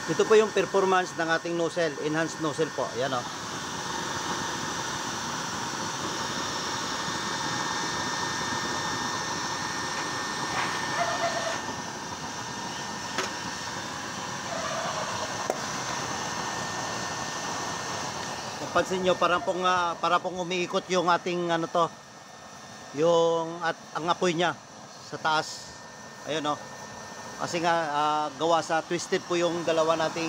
Ito po yung performance ng ating nozzle, enhanced nozzle po. Ayan o. Pansin nyo, para pong umiikot yung ating ano to, yung ang apoy niya sa taas. Ayun o. Kasi nga gawa sa twisted po yung dalawa nating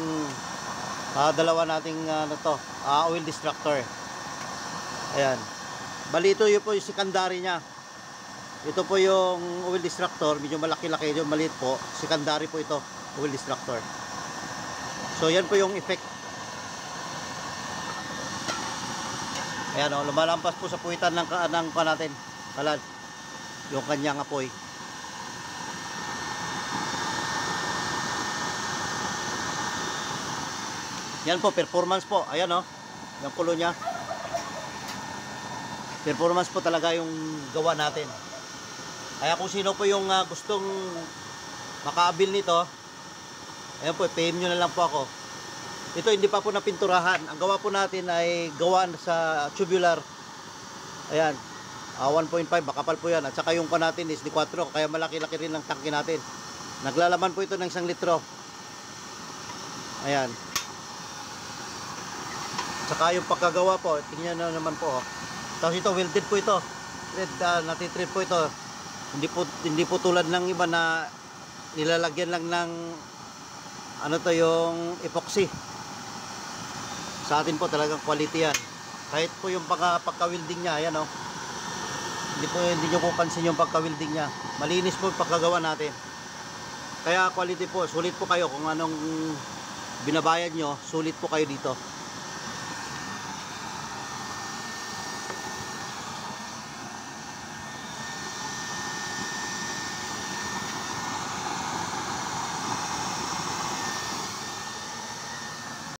ano to, oil distractor. Ayan. Bali ito yung po yung secondary niya. Ito po yung oil distractor, medyo malaki-laki, yung maliit po. Secondary po ito, oil distractor. So yan po yung effect. Ayan o, lumalampas po sa puwitan ng natin, kalan, yung kanyang apoy. Yan po, performance po. Ayan o, yung kulo niya. Performance po talaga yung gawa natin. Kaya kung sino po yung gustong makaabil nito, ayan po, PM nyo na lang po ako. Ito hindi pa po napinturahan. Ang gawa po natin ay gawa sa tubular. Ayan. 1.5 makapal po yan. At saka yung pa natin is D4. Kaya malaki-laki rin ang tangke natin. Naglalaman po ito ng 1 litro. Ayan. Saka yung pagkagawa po, tingnan na naman po. Tapos ito, welded po ito. Natitread po ito. Hindi po tulad ng iba na nilalagyan lang ng ano to, yung epoxy. Sa atin po talagang quality yan. Kahit po yung pagka-welding niya, ayan o. Hindi nyo po pansin yung pagka-welding niya. Malinis po yung pagkagawa natin. Kaya quality po, sulit po kayo kung anong binabayad nyo, sulit po kayo dito.